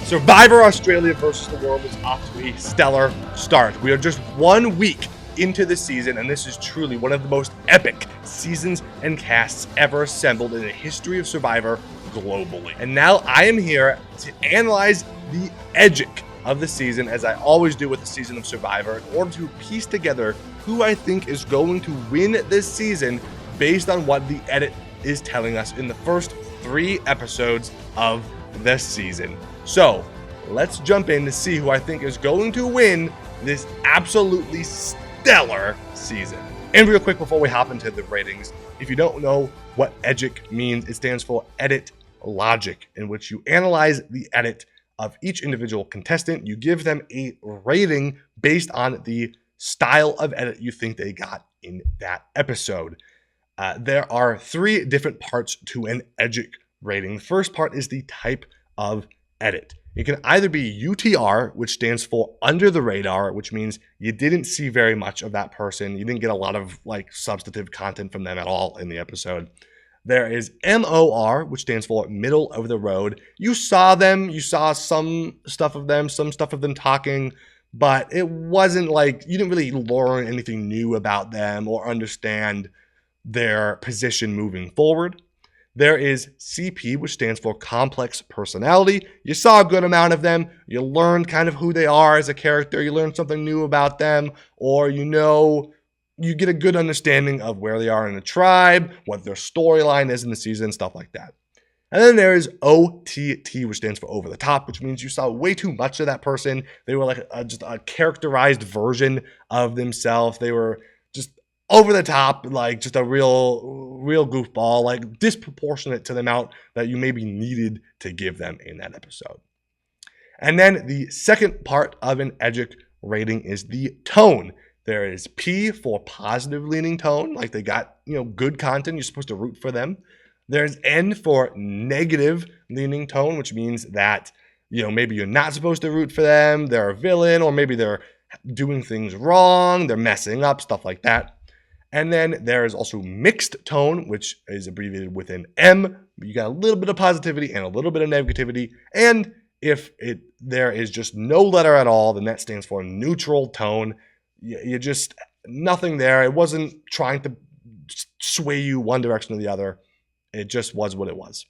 Survivor Australia versus the World is off to a stellar start. We are just 1 week into the season, and this is truly one of the most epic seasons and casts ever assembled in the history of Survivor globally. And now I am here to analyze the Edgic of the season, as I always do with the season of Survivor, in order to piece together who I think is going to win this season based on what the edit is telling us in the first 3 episodes of this season. So let's jump in to see who I think is going to win this absolutely stellar season. And real quick before we hop into the ratings, if you don't know what Edgic means, it stands for Edit Logic, in which you analyze the edit of each individual contestant. You give them a rating based on the style of edit you think they got in that episode. There are 3 different parts to an Edgic rating. The first part is the type of edit. It can either be UTR, which stands for under the radar, which means you didn't see very much of that person. You didn't get a lot of substantive content from them at all in the episode. There is MOR, which stands for middle of the road. You saw them, you saw some stuff of them talking, but it wasn't you didn't really learn anything new about them or understand their position moving forward. There is CP, which stands for complex personality. You saw a good amount of them. You learned kind of who they are as a character. You learned something new about them, or you get a good understanding of where they are in the tribe, what their storyline is in the season, stuff like that. And then there is OTT, which stands for over the top, which means you saw way too much of that person. They were just a characterized version of themselves. They were just over the top, just a real goofball, disproportionate to the amount that you maybe needed to give them in that episode. And then the second part of an Edgic rating is the tone. There is P for positive leaning tone, they got, good content, you're supposed to root for them. There's N for negative leaning tone, which means that, maybe you're not supposed to root for them, they're a villain, or maybe they're doing things wrong, they're messing up, stuff like that. And then there is also mixed tone, which is abbreviated with an M. You got a little bit of positivity and a little bit of negativity. And if there is just no letter at all, then that stands for neutral tone. You just, nothing there. It wasn't trying to sway you one direction or the other. It just was what it was.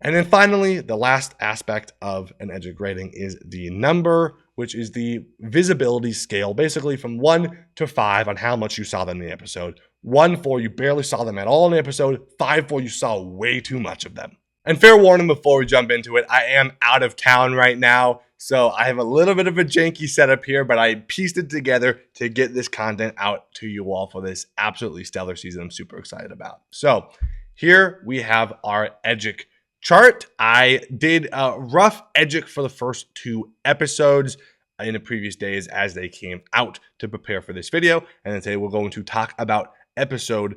And then finally, the last aspect of an Edgic rating is the number, which is the visibility scale, basically from 1 to 5 on how much you saw them in the episode. 1 for you barely saw them at all in the episode, 5 for you saw way too much of them. And fair warning before we jump into it, I am out of town right now, so I have a little bit of a janky setup here, but I pieced it together to get this content out to you all for this absolutely stellar season I'm super excited about. So here we have our Edgic chart. I did a rough Edgic for the first 2 episodes in the previous days as they came out to prepare for this video. And then today we're going to talk about episode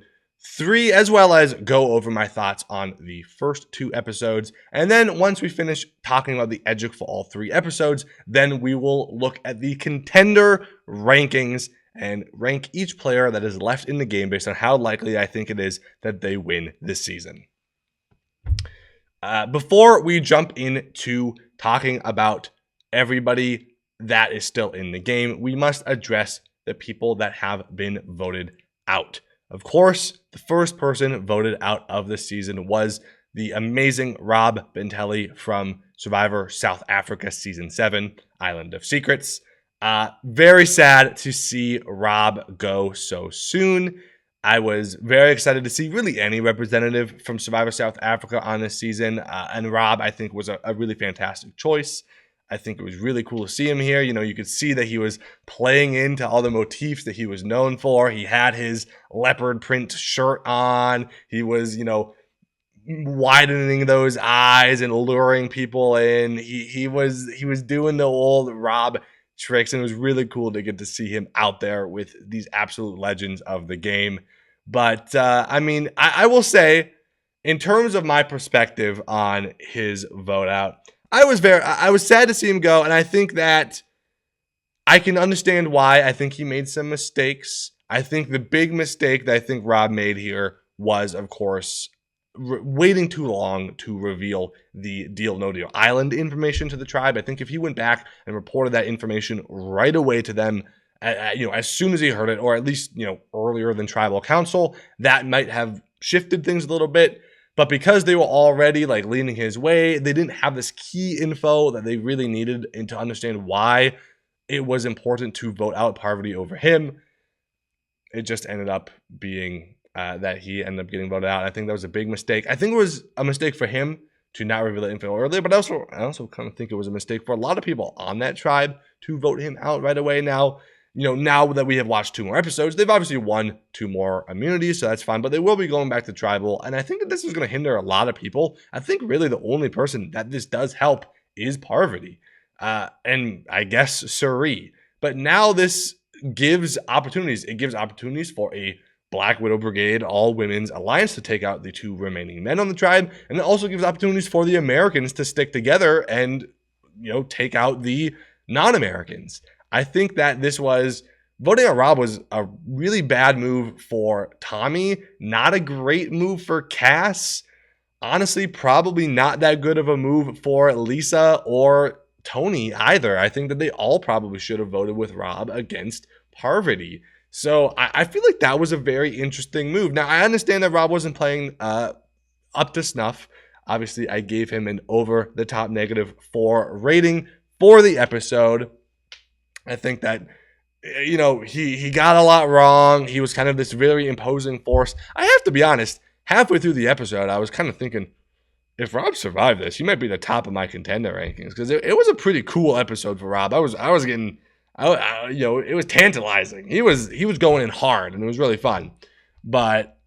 3, as well as go over my thoughts on the first 2 episodes. And then once we finish talking about the Edgic for all 3 episodes, then we will look at the Contender Rankings and rank each player that is left in the game based on how likely I think it is that they win this season. Before we jump into talking about everybody that is still in the game, we must address the people that have been voted out. Of course, the first person voted out of the season was the amazing Rob Bentelli from Survivor South Africa Season 7, Island of Secrets. Very sad to see Rob go so soon. I was very excited to see really any representative from Survivor South Africa on this season, and Rob, I think, was a really fantastic choice. I think it was really cool to see him here. You could see that he was playing into all the motifs that he was known for. He had his leopard print shirt on. He was, widening those eyes and luring people in. He was doing the old Rob tricks, and it was really cool to get to see him out there with these absolute legends of the game. But I will say, in terms of my perspective on his vote out, I was sad to see him go, and I think that I can understand why. I think he made some mistakes. I think the big mistake that I think Rob made here was, of course, waiting too long to reveal the Deal No Deal Island information to the tribe. I think if he went back and reported that information right away to them, as soon as he heard it, or at least, earlier than tribal council, that might have shifted things a little bit. But because they were already leaning his way, they didn't have this key info that they really needed and to understand why it was important to vote out Parvati over him. It just ended up being that he ended up getting voted out. I think that was a big mistake. I think it was a mistake for him to not reveal the info earlier, but I also kind of think it was a mistake for a lot of people on that tribe to vote him out right away. Now, now that we have watched 2 more episodes, they've obviously won 2 more immunities, so that's fine, but they will be going back to tribal, and I think that this is going to hinder a lot of people. I think really the only person that this does help is Parvati, and I guess Cirie. But now this gives opportunities. It gives opportunities for a Black Widow Brigade, all women's alliance to take out the 2 remaining men on the tribe. And it also gives opportunities for the Americans to stick together and, take out the non-Americans. I think that voting out Rob was a really bad move for Tommi. Not a great move for Kass. Honestly, probably not that good of a move for Lisa or Tony either. I think that they all probably should have voted with Rob against Parvati. So I feel like that was a very interesting move. Now, I understand that Rob wasn't playing up to snuff. Obviously, I gave him an over-the-top -4 rating for the episode. I think that, he got a lot wrong. He was kind of this very imposing force. I have to be honest, halfway through the episode, I was kind of thinking, if Rob survived this, he might be the top of my contender rankings, because it was a pretty cool episode for Rob. I was getting... it was tantalizing. He was going in hard, and it was really fun. But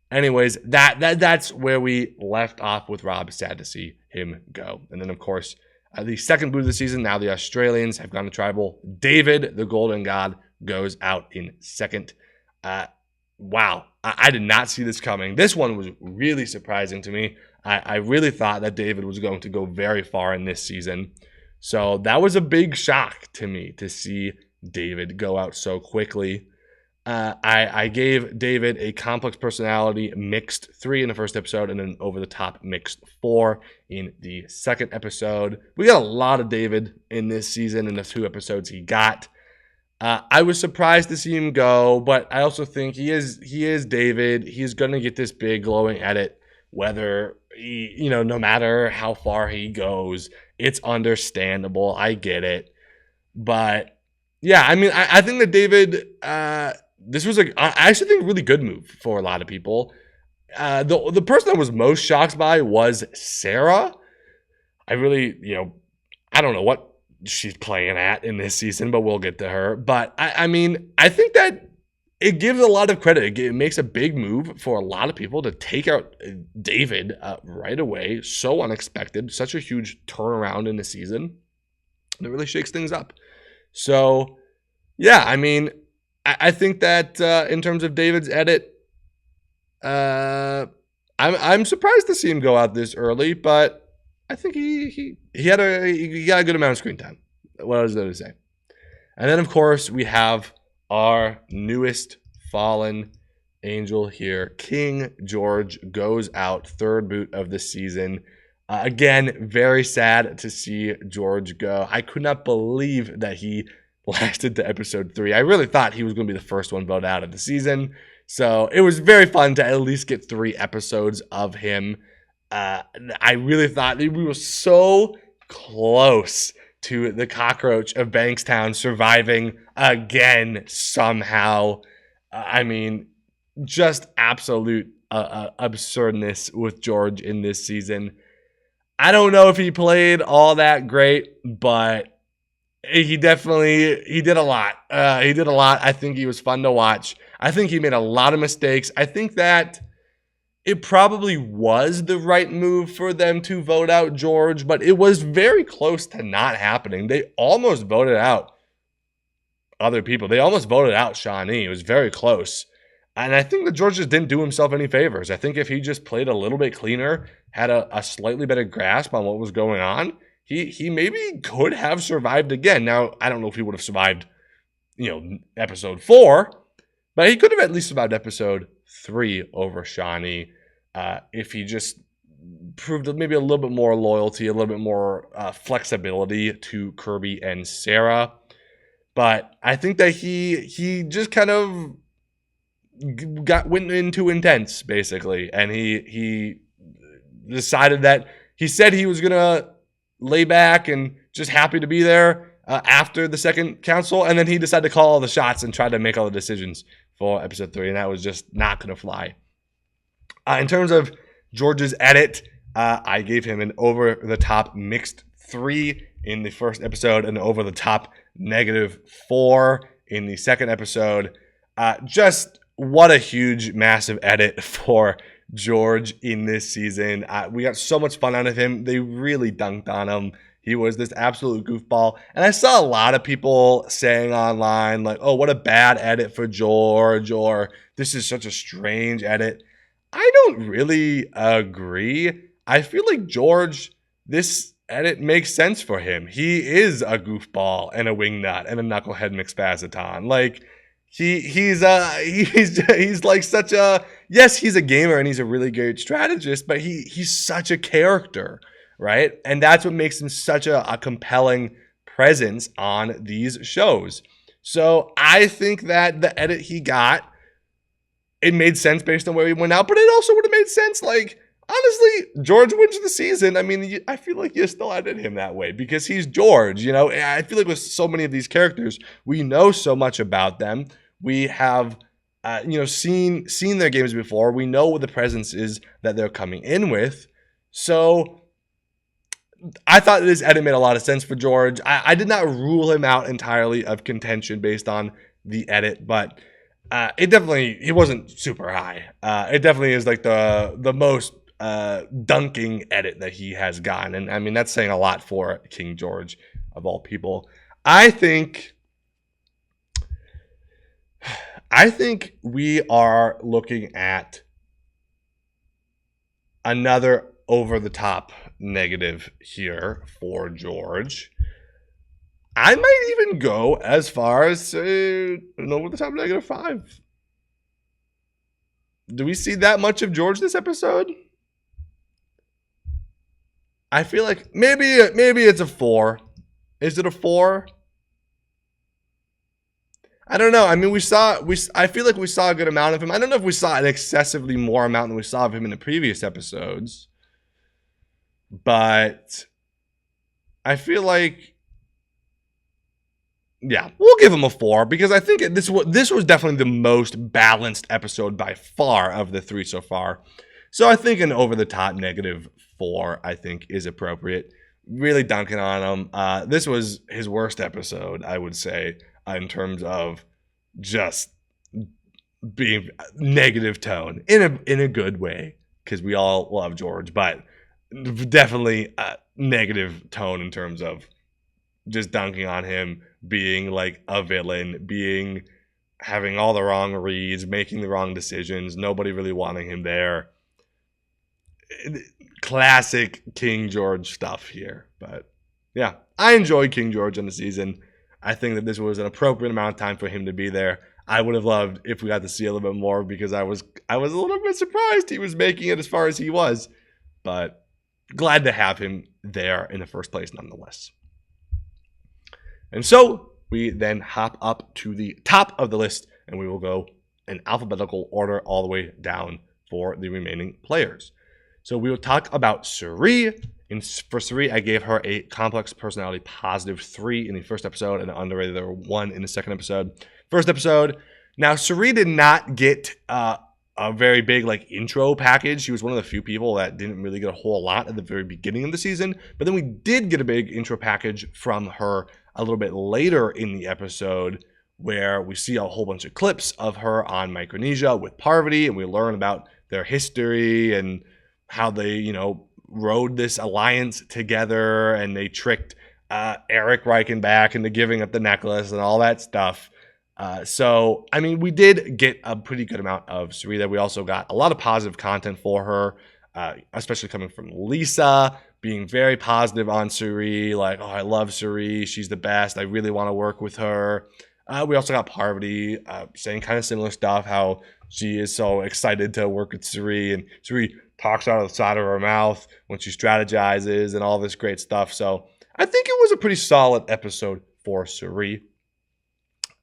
anyways, that's where we left off with Rob. Sad to see him go. And then, of course, the second boot of the season, now the Australians have gone to tribal. David, the Golden God, goes out in second. Wow. I did not see this coming. This one was really surprising to me. I really thought that David was going to go very far in this season. So that was a big shock to me to see David go out so quickly. I gave David a complex personality mixed 3 in the first episode, and then over the top mixed 4 in the second episode. We got a lot of David in this season in the 2 episodes he got. I was surprised to see him go, but I also think he is David. He's going to get this big glowing edit, whether no matter how far he goes. It's understandable. I get it. But yeah, I mean, I think that David, this was I actually think a really good move for a lot of people. The person I was most shocked by was Sarah. I really, I don't know what she's playing at in this season, but we'll get to her. But I mean, I think that it gives a lot of credit. It makes a big move for a lot of people to take out David right away. So unexpected. Such a huge turnaround in the season. And it really shakes things up. So, yeah, I mean, I think that in terms of David's edit, I'm surprised to see him go out this early, but I think he got a good amount of screen time. What was there to say? And then, of course, we have our newest fallen angel here. King George goes out, 3rd boot of the season. Again, very sad to see George go. I could not believe that he lasted to episode 3. I really thought he was going to be the first one voted out of the season. So it was very fun to at least get 3 episodes of him. I really thought we were so close to the cockroach of Bankstown surviving again somehow. I mean, just absolute absurdness with George in this season. I don't know if he played all that great, but he did a lot. He did a lot. I think he was fun to watch. I think he made a lot of mistakes. I think that it probably was the right move for them to vote out George, but it was very close to not happening. They almost voted out other people. They almost voted out Shonee. It was very close. And I think that George just didn't do himself any favors. I think if he just played a little bit cleaner, had a slightly better grasp on what was going on, he maybe could have survived again. Now, I don't know if he would have survived, episode 4, but he could have at least survived episode 3 over Shonee. if he just proved maybe a little bit more loyalty, a little bit more flexibility to Kirby and Sarah. But I think that he just kind of went into intense, basically, and he decided that he said he was gonna lay back and just happy to be there after the second council, and then he decided to call all the shots and try to make all the decisions for episode 3, and that was just not gonna fly. In terms of George's edit, I gave him an over-the-top mixed 3 in the first episode, and over-the-top -4 in the second episode. Just what a huge, massive edit for George in this season. We got so much fun out of him. They really dunked on him. He was this absolute goofball. And I saw a lot of people saying online, like, oh, what a bad edit for George, or this is such a strange edit. I don't really agree. I feel like George, this edit makes sense for him. He is a goofball and a wingnut and a knucklehead McSpazaton. Like, he's like such a, yes, he's a gamer and he's a really good strategist, but he's such a character, right? And that's what makes him such a compelling presence on these shows. So I think that the edit he got, it made sense based on where he went out, but it also would have made sense, like, honestly, George wins the season. I mean, I feel like you still edit him that way because he's George, you know? I feel like with so many of these characters, we know so much about them. We have, seen their games before. We know what the presence is that they're coming in with. So I thought this edit made a lot of sense for George. I did not rule him out entirely of contention based on the edit, but it wasn't super high. It definitely is like the most dunking edit that he has gotten. And I mean, that's saying a lot for King George of all people. I think we are looking at another over-the-top negative here for George. I might even go as far as an over-the-top -5. Do we see that much of George this episode? I feel like maybe it's a 4. Is it a 4? I don't know. I mean, I feel like we saw a good amount of him. I don't know if we saw an excessively more amount than we saw of him in the previous episodes. But I feel like, yeah, we'll give him a 4 because I think this was definitely the most balanced episode by far of the 3 so far. So I think an over-the-top -4, I think, is appropriate. Really dunking on him. This was his worst episode, I would say, in terms of just being negative tone in a good way, because we all love George, but definitely a negative tone in terms of just dunking on him, being like a villain, having all the wrong reads, making the wrong decisions, nobody really wanting him there. Classic King George stuff here. But yeah, I enjoyed King George in the season. I think that this was an appropriate amount of time for him to be there. I would have loved if we got to see a little bit more because I was a little bit surprised he was making it as far as he was. But glad to have him there in the first place nonetheless. And so we then hop up to the top of the list and we will go in alphabetical order all the way down for the remaining players. So we will talk about Cirie. For Cirie, I gave her a complex personality +3 in the first episode and an underrated 1 in the second episode. First episode. Now, Cirie did not get a very big intro package. She was one of the few people that didn't really get a whole lot at the very beginning of the season. But then we did get a big intro package from her a little bit later in the episode where we see a whole bunch of clips of her on Micronesia with Parvati, and we learn about their history and how they, rode this alliance together, and they tricked Eric Reichenbach into giving up the necklace and all that stuff. So, I mean, we did get a pretty good amount of Cirie there. We also got a lot of positive content for her, especially coming from Lisa, being very positive on Cirie, like, oh, I love Cirie, she's the best, I really want to work with her. We also got Parvati saying kind of similar stuff, how she is so excited to work with Cirie, and Cirie talks out of the side of her mouth when she strategizes and all this great stuff. So I think it was a pretty solid episode for Cirie.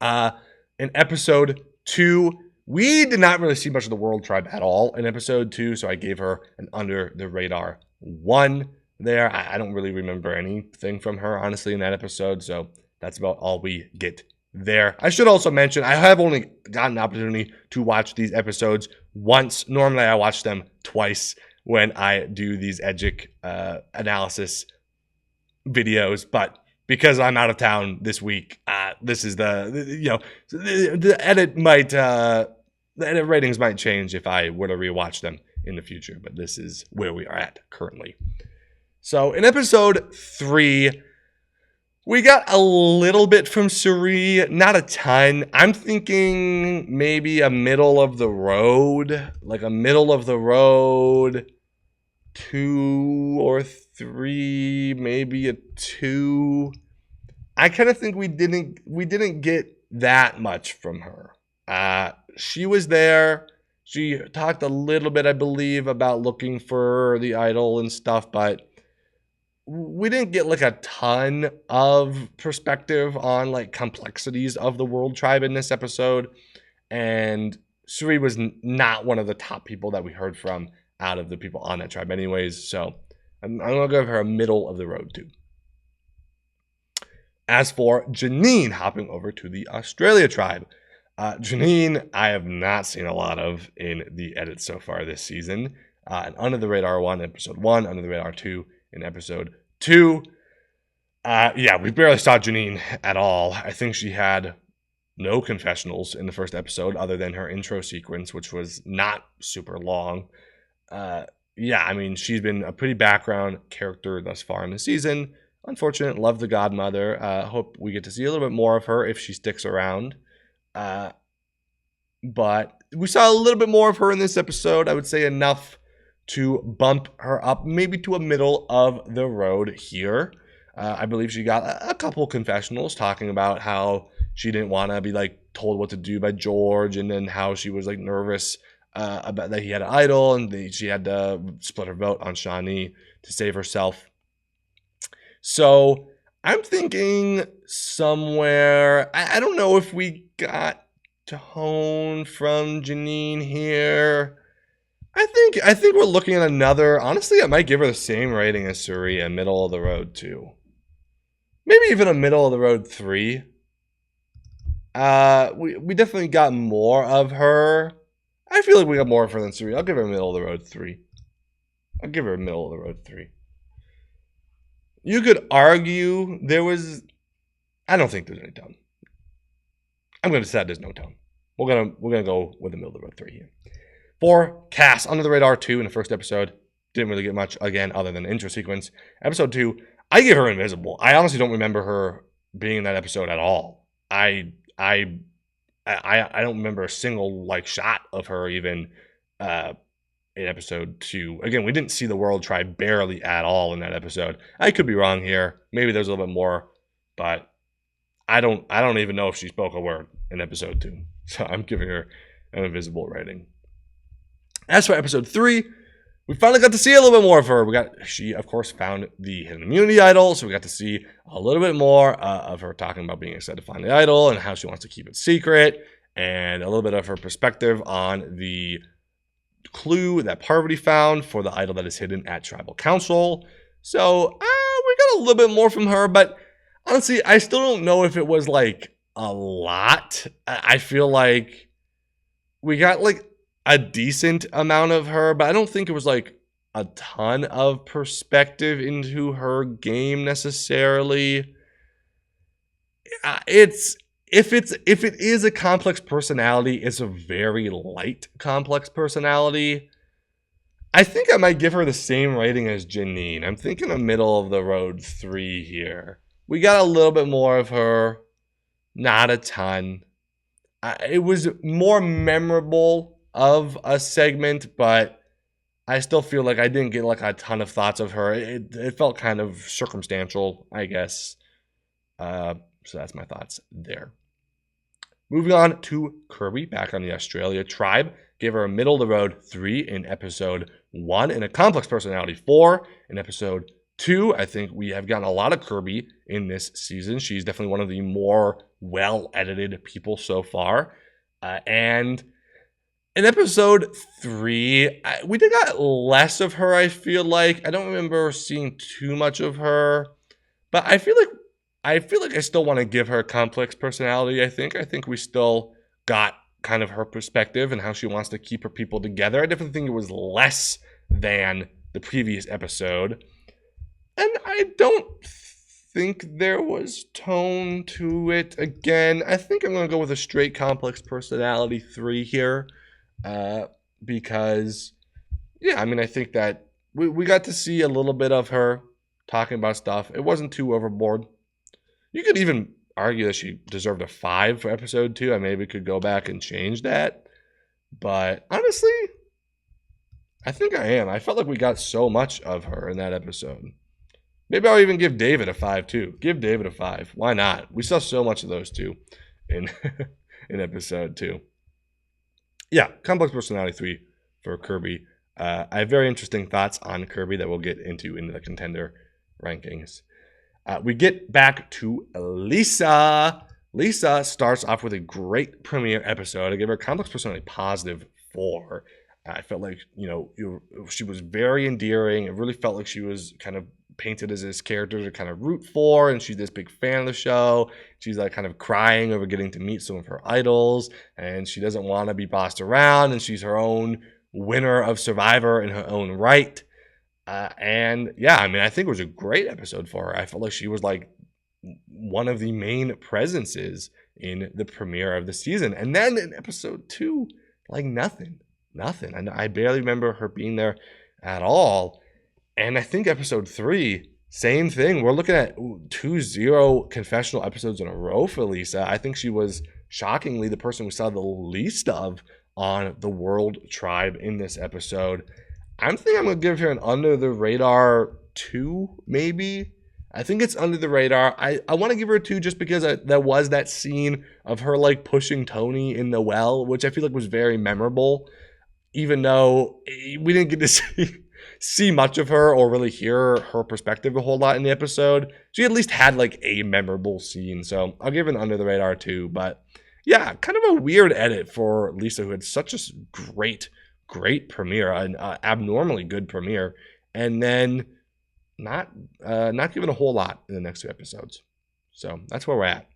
In episode 2, we did not really see much of the World Tribe at all in episode 2, so I gave her an under the radar 1 there. I don't really remember anything from her, honestly, in that episode, so that's about all we get there. I should also mention, I have only gotten an opportunity to watch these episodes once. Normally, I watch them twice when I do these Edgic analysis videos, but because I'm out of town this week, this is the edit ratings might change if I were to rewatch them in the future, but this is where we are at currently. So in episode 3, we got a little bit from Cirie, not a ton. I'm thinking maybe a middle of the road, like a middle of the road 2 or 3, maybe a 2. I kind of think we didn't get that much from her. She was there. She talked a little bit, I believe, about looking for the idol and stuff, but we didn't get like a ton of perspective on like complexities of the World Tribe in this episode. And Cirie was not one of the top people that we heard from out of the people on that tribe anyways. So I'm going to give her a middle of the road 2. As for Janine, hopping over to the Australia tribe. Janine, I have not seen a lot of in the edits so far this season. And Under the Radar 1, episode 1, Under the Radar 2 in episode 2. We barely saw Janine at all. I think she had no confessionals in the first episode other than her intro sequence, which was not super long. She's been a pretty background character thus far in the season. Unfortunate, love the godmother. Hope we get to see a little bit more of her if she sticks around. But we saw a little bit more of her in this episode. I would say enough to bump her up maybe to a middle of the road here. I believe she got a couple confessionals talking about how she didn't want to be like told what to do by George, and then how she was like nervous about that he had an idol, and she had to split her vote on Shonee to save herself. So I'm thinking somewhere, I don't know if we got tone from Janine here. I think we're looking at another, honestly, I might give her the same rating as Cirie, a middle of the road 2. Maybe even a middle of the road 3. We definitely got more of her. I feel like we got more of her than Cirie. I'll give her a middle of the road 3. I'll give her a middle of the road 3. You could argue I don't think there's any tone. I'm going to decide there's no tone. We're gonna go with the middle of the road 3 here. For Kass, Under the Radar 2 in the first episode. Didn't really get much, again, other than the intro sequence. Episode 2, I gave her invisible. I honestly don't remember her being in that episode at all. I don't remember a single like shot of her even in episode 2. Again, we didn't see the World Tribe barely at all in that episode. I could be wrong here. Maybe there's a little bit more, but I don't even know if she spoke a word in episode 2. So I'm giving her an invisible rating. As for episode 3, we finally got to see a little bit more of her. She, of course, found the hidden immunity idol, so we got to see a little bit more of her talking about being excited to find the idol and how she wants to keep it secret, and a little bit of her perspective on the clue that Parvati found for the idol that is hidden at Tribal Council. So we got a little bit more from her, but honestly, I still don't know if it was like a lot. I feel like we got like a decent amount of her, but I don't think it was like a ton of perspective into her game necessarily. If it is a complex personality, it's a very light complex personality. I think I might give her the same rating as Janine. I'm thinking a middle of the road 3 here. We got a little bit more of her, not a ton. It was more memorable of a segment, but I still feel like I didn't get like a ton of thoughts of her. It felt kind of circumstantial, I guess. So that's my thoughts there. Moving on to Kirby, back on the Australia tribe. Gave her a middle of the road 3 in episode 1. And a complex personality 4. In episode 2, I think we have gotten a lot of Kirby in this season. She's definitely one of the more well-edited people so far. And in episode 3, we did got less of her, I feel like. I don't remember seeing too much of her. But I feel like I still want to give her a complex personality, I think we still got kind of her perspective and how she wants to keep her people together. I definitely think it was less than the previous episode. And I don't think there was tone to it. Again, I think I'm going to go with a straight complex personality 3 here. Because, yeah, I mean, I think that we got to see a little bit of her talking about stuff. It wasn't too overboard. You could even argue that she deserved a 5 for episode 2. I maybe could go back and change that. But honestly, I think I am. I felt like we got so much of her in that episode. Maybe I'll even give David a 5 too. Give David a 5. Why not? We saw so much of those two in in episode 2. Yeah, complex personality 3 for Kirby. I have very interesting thoughts on Kirby that we'll get into the contender rankings. We get back to Lisa. Lisa starts off with a great premiere episode. I give her a complex personality positive 4. I felt like, she was very endearing. It really felt like she was kind of painted as this character to kind of root for, and she's this big fan of the show. She's like kind of crying over getting to meet some of her idols, and she doesn't want to be bossed around, and she's her own winner of Survivor in her own right. And yeah, I mean, I think it was a great episode for her. I felt like she was like one of the main presences in the premiere of the season. And then in episode 2, like nothing. And I barely remember her being there at all. And I think episode 3, same thing. We're looking at 2-0 confessional episodes in a row for Lisa. I think she was shockingly the person we saw the least of on the World Tribe in this episode. I'm thinking I'm going to give her an under the radar 2, maybe. I think it's under the radar. I want to give her a 2 just because there was that scene of her like pushing Tony in the well, which I feel like was very memorable, even though we didn't get to see much of her or really hear her perspective a whole lot in the episode. She at least had like a memorable scene. So I'll give it an under the radar 2. But yeah, kind of a weird edit for Lisa, who had such a great premiere, an abnormally good premiere, and then not given a whole lot in the next 2 episodes. So that's where we're at.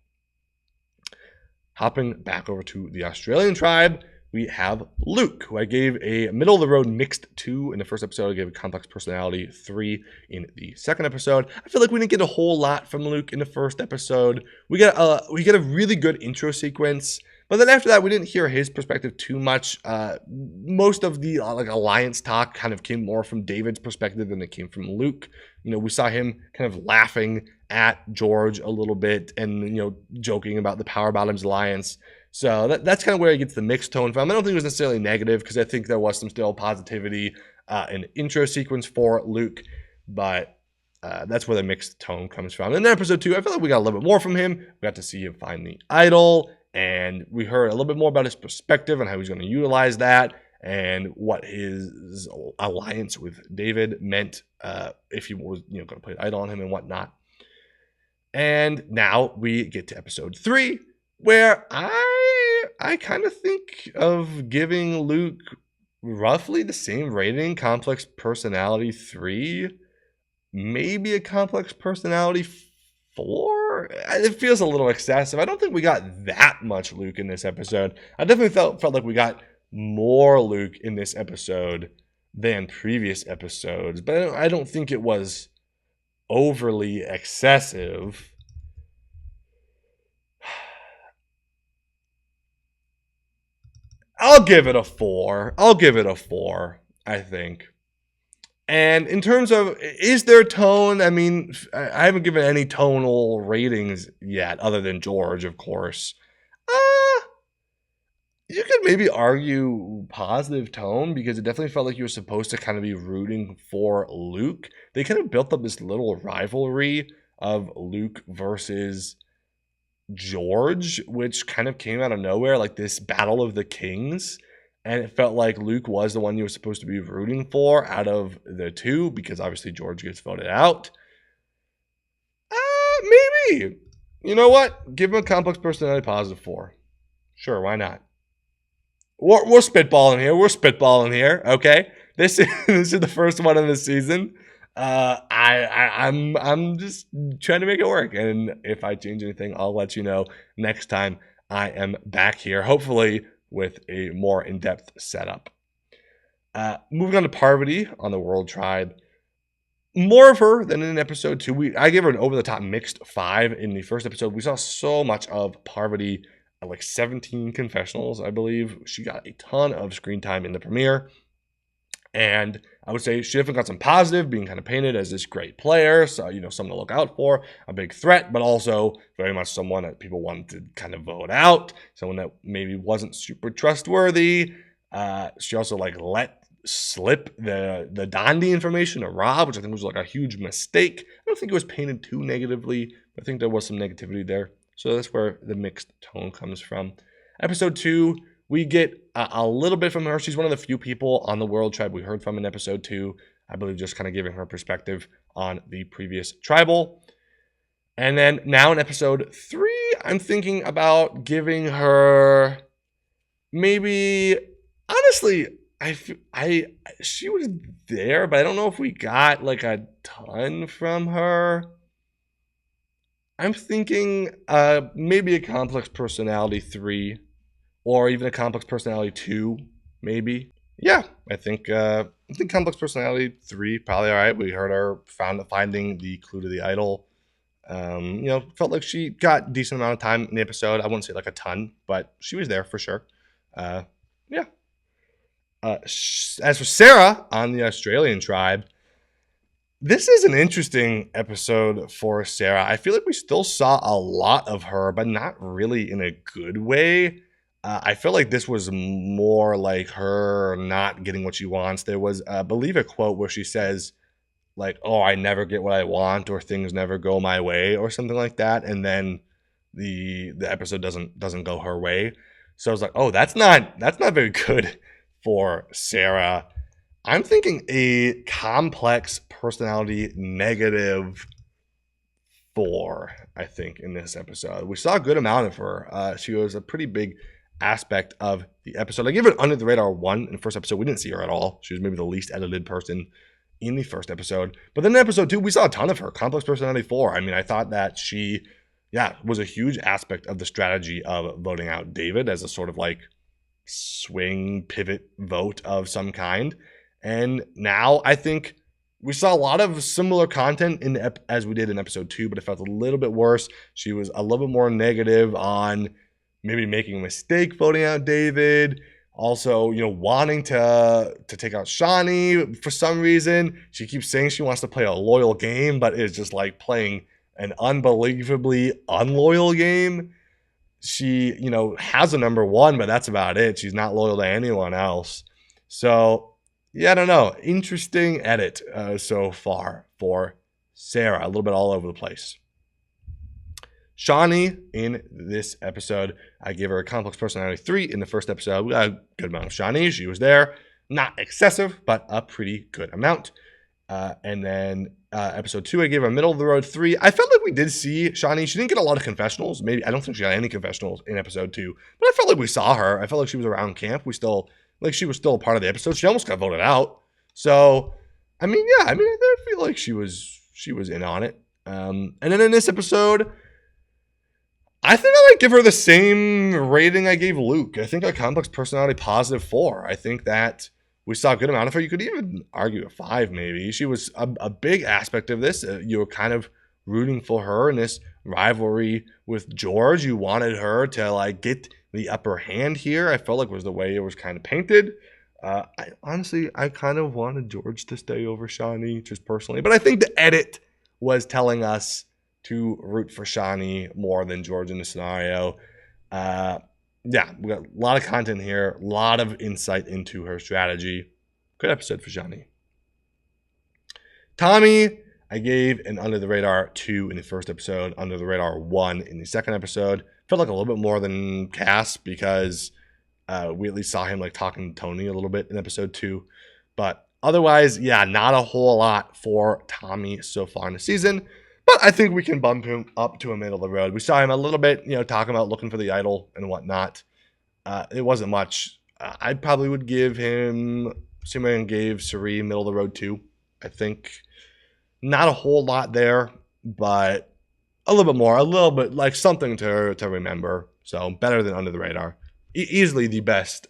Hopping back over to the Australian tribe, we have Luke, who I gave a middle-of-the-road mixed 2 in the first episode. I gave a complex personality 3 in the second episode. I feel like we didn't get a whole lot from Luke in the first episode. We get a really good intro sequence, but then after that, we didn't hear his perspective too much. Most of the alliance talk kind of came more from David's perspective than it came from Luke. We saw him kind of laughing at George a little bit and joking about the Power Bottoms alliance. So that's kind of where he gets the mixed tone from. I don't think it was necessarily negative because I think there was some still positivity in the intro sequence for Luke, but that's where the mixed tone comes from. And in episode 2, I feel like we got a little bit more from him. We got to see him find the idol, and we heard a little bit more about his perspective and how he's going to utilize that and what his alliance with David meant if he was going to play the idol on him and whatnot. And now we get to episode 3, where I kind of think of giving Luke roughly the same rating, complex personality 3, maybe a complex personality 4. It feels a little excessive. I don't think we got that much Luke in this episode. I definitely felt like we got more Luke in this episode than previous episodes, but I don't think it was overly excessive. I'll give it a 4. I think. And in terms of, is there tone? I mean, I haven't given any tonal ratings yet, other than George, of course. You could maybe argue positive tone, because it definitely felt like you were supposed to kind of be rooting for Luke. They kind of built up this little rivalry of Luke versus George, which kind of came out of nowhere, like this battle of the kings. And it felt like Luke was the one you were supposed to be rooting for out of the two, because obviously George gets voted out. Maybe. You know what? Give him a complex personality +4. Sure, why not? We're spitballing here. We're spitballing here. Okay, this is the first one of the season. I'm just trying to make it work, and if I change anything, I'll let you know next time I am back here. Hopefully with a more in-depth setup. Moving on to Parvati on the World Tribe. More of her than in episode 2. I gave her an over-the-top mixed 5 in the first episode. We saw so much of Parvati, like 17 confessionals, I believe. She got a ton of screen time in the premiere. And I would say she definitely got some positive, being kind of painted as this great player. So, someone to look out for, a big threat, but also very much someone that people wanted to kind of vote out. Someone that maybe wasn't super trustworthy. She also let slip the Dondi information to Rob, which I think was a huge mistake. I don't think it was painted too negatively, but I think there was some negativity there. So that's where the mixed tone comes from. Episode 2, we get a little bit from her. She's one of the few people on the World Tribe we heard from in episode 2. I believe just kind of giving her perspective on the previous tribal. And then now in episode 3, I'm thinking about giving her maybe, honestly, she was there, but I don't know if we got a ton from her. I'm thinking maybe a complex personality 3, or even a complex personality 2, maybe. Yeah, I think complex personality 3 probably all right. We heard her finding the clue to the idol. Felt like she got a decent amount of time in the episode. I wouldn't say a ton, but she was there for sure. Yeah. As for Sarah on the Australian tribe, this is an interesting episode for Sarah. I feel like we still saw a lot of her, but not really in a good way. I feel like this was more like her not getting what she wants. There was, I believe, a quote where she says, "Oh, I never get what I want," or "things never go my way," or something like that. And then the episode doesn't go her way. So I was like, "Oh, that's not very good for Sarah." I'm thinking a complex personality -4, I think, in this episode. We saw a good amount of her. She was a pretty big aspect of the episode. I give it under the radar 1 in the first episode. We didn't see her at all. She was maybe the least edited person in the first episode. But then in episode 2, we saw a ton of her. Complex personality 4. I mean, I thought that she, was a huge aspect of the strategy of voting out David as a sort of swing pivot vote of some kind. And now I think we saw a lot of similar content as we did in episode 2, but it felt a little bit worse. She was a little bit more negative on maybe making a mistake voting out David. Also, wanting to take out Shonee for some reason. She keeps saying she wants to play a loyal game, but it's just playing an unbelievably unloyal game. She, has a number 1, but that's about it. She's not loyal to anyone else. So, yeah, I don't know. Interesting edit so far for Sarah. A little bit all over the place. Shonee in this episode, I gave her a complex personality 3 in the first episode. We got a good amount of Shonee. She was there. Not excessive, but a pretty good amount. And then episode 2, I gave her a middle of the road 3. I felt like we did see Shonee. She didn't get a lot of confessionals. Maybe I don't think she got any confessionals in episode 2. But I felt like we saw her. I felt like she was around camp. She was still a part of the episode. She almost got voted out. So, I feel like she was in on it. And then in this episode, I think I might give her the same rating I gave Luke. I think a complex personality +4. I think that we saw a good amount of her. You could even argue a 5 maybe. She was a big aspect of this. You were kind of rooting for her in this rivalry with George. You wanted her to get the upper hand here. I felt like was the way it was kind of painted. I kind of wanted George to stay over Shonee, just personally. But I think the edit was telling us to root for Shonee more than George in the scenario. We got a lot of content here, a lot of insight into her strategy. Good episode for Shonee. Tommi, I gave an under the radar 2 in the first episode, under the radar 1 in the second episode. Felt like a little bit more than Kass because We at least saw him like talking to Tony a little bit in episode 2. But otherwise, yeah, not a whole lot for Tommi so far in the season. But I think we can bump him up to a middle of the road. We saw him a little bit, talking about looking for the idol and whatnot. It wasn't much. I probably would give him, same gave Cirie middle of the road too. I think not a whole lot there, but a little bit like something to remember. So better than under the radar. Easily the best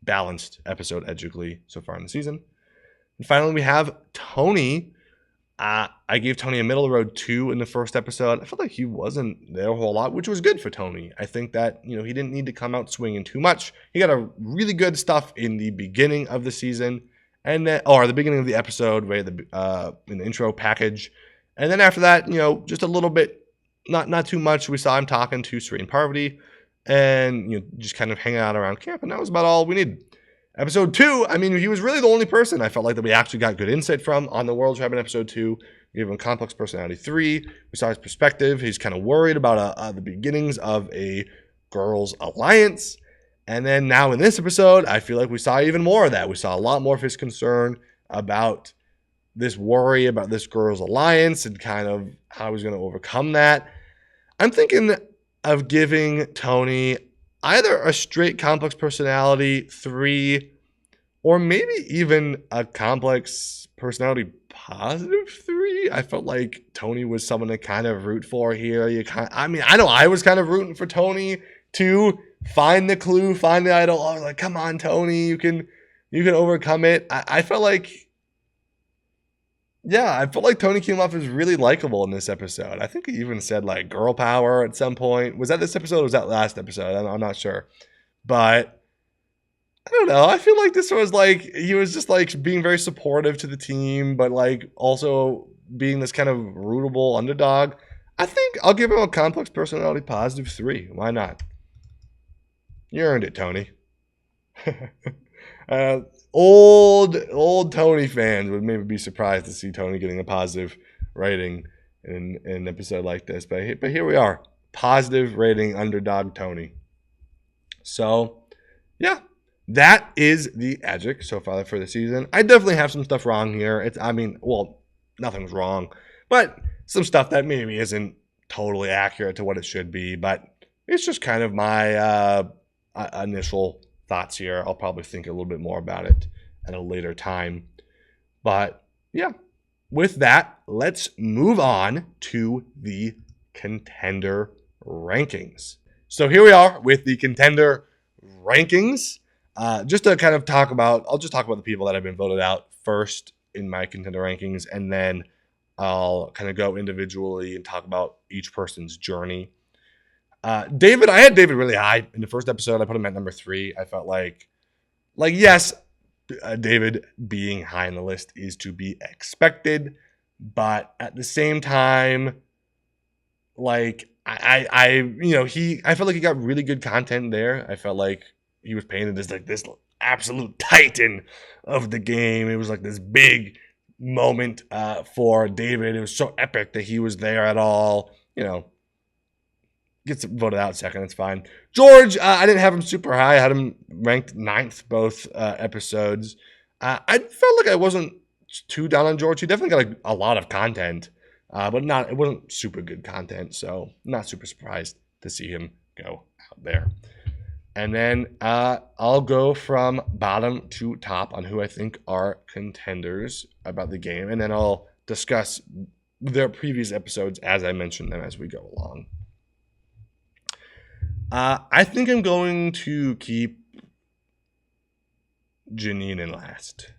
balanced episode edgically so far in the season. And finally, we have Tony. I gave Tony a middle of the road 2 in the first episode. I felt like he wasn't there a whole lot, which was good for Tony. I think that, he didn't need to come out swinging too much. He got a really good stuff in the beginning of the season, and then, or the beginning of the episode, right, in the intro package. And then after that, just a little bit, not too much. We saw him talking to Cirie and Parvati, and just kind of hanging out around camp, and that was about all we needed. Episode 2, he was really the only person I felt like that we actually got good insight from on the World Tribe in episode 2. We gave him complex personality 3. We saw his perspective. He's kind of worried about the beginnings of a girls' alliance. And then now in this episode, I feel like we saw even more of that. We saw a lot more of his concern about this worry about this girls' alliance and kind of how he's going to overcome that. I'm thinking of giving Tony either a straight complex personality 3 or maybe even a complex personality positive 3. I felt like Tony was someone to kind of root for here. I know I was kind of rooting for Tony to find the clue, find the idol. I was like, come on, Tony, you can overcome it. I felt like Tony came off as really likable in this episode. I think he even said like girl power at some point. Was that this episode or was that last episode? I'm not sure. But I don't know. I feel like this was like, he was just like being very supportive to the team, but like also being this kind of rootable underdog. I think I'll give him a complex personality positive 3. Why not? You earned it, Tony. Old Tony fans would maybe be surprised to see Tony getting a positive rating in an episode like this, but here we are, positive rating underdog Tony. So yeah, that is the Edgic so far for the season. I definitely have some stuff wrong here. Nothing's wrong, but some stuff that maybe isn't totally accurate to what it should be. But it's just kind of my initial thoughts here. I'll probably think a little bit more about it at a later time. But yeah, with that, let's move on to the Contender Rankings. So here we are with the Contender Rankings. Just to kind of I'll just talk about the people that have been voted out first in my Contender Rankings, and then I'll kind of go individually and talk about each person's journey. David, I had David really high in the first episode. I put him at number 3. I felt like yes, David being high on the list is to be expected, but at the same time, like I felt like he got really good content there. I felt like he was painted as like this absolute titan of the game. It was like this big moment for David. It was so epic that he was there at all. Gets voted out second. It's fine. George, I didn't have him super high. I had him ranked 9th both episodes. I felt like I wasn't too down on George. He definitely got a lot of content, but it wasn't super good content. So not super surprised to see him go out there. And then I'll go from bottom to top on who I think are contenders about the game, and then I'll discuss their previous episodes as I mention them as we go along. I think I'm going to keep Janine in last.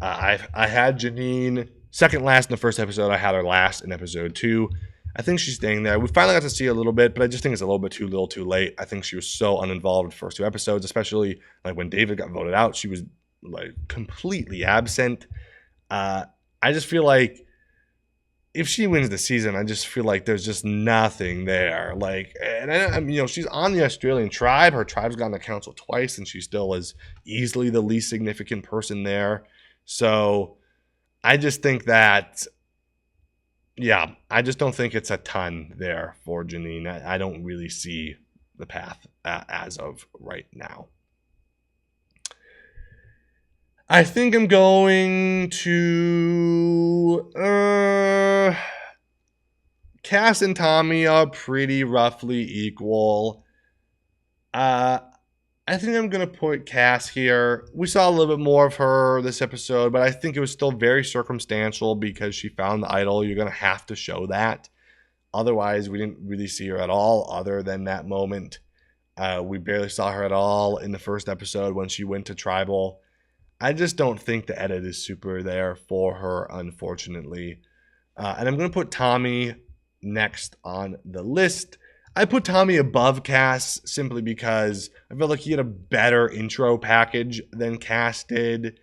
I had Janine second last in the first episode. I had her last in episode 2. I think she's staying there. We finally got to see a little bit, but I just think it's a little bit too little too late. I think she was so uninvolved in the first 2 episodes, especially like when David got voted out. She was like completely absent. I just feel like if she wins the season, I just feel like there's just nothing there. She's on the Australian tribe. Her tribe's gotten to council twice, and she still is easily the least significant person there. So I just think that, I just don't think it's a ton there for Janine. I don't really see the path as of right now. I think I'm going to Kass and Tommi are pretty roughly equal. I think I'm going to put Kass here. We saw a little bit more of her this episode, but I think it was still very circumstantial because she found the idol. You're going to have to show that. Otherwise, we didn't really see her at all other than that moment. We barely saw her at all in the first episode when she went to Tribal. I just don't think the edit is super there for her, unfortunately. And I'm going to put Tommi next on the list. I put Tommi above Kass simply because I felt like he had a better intro package than Kass did.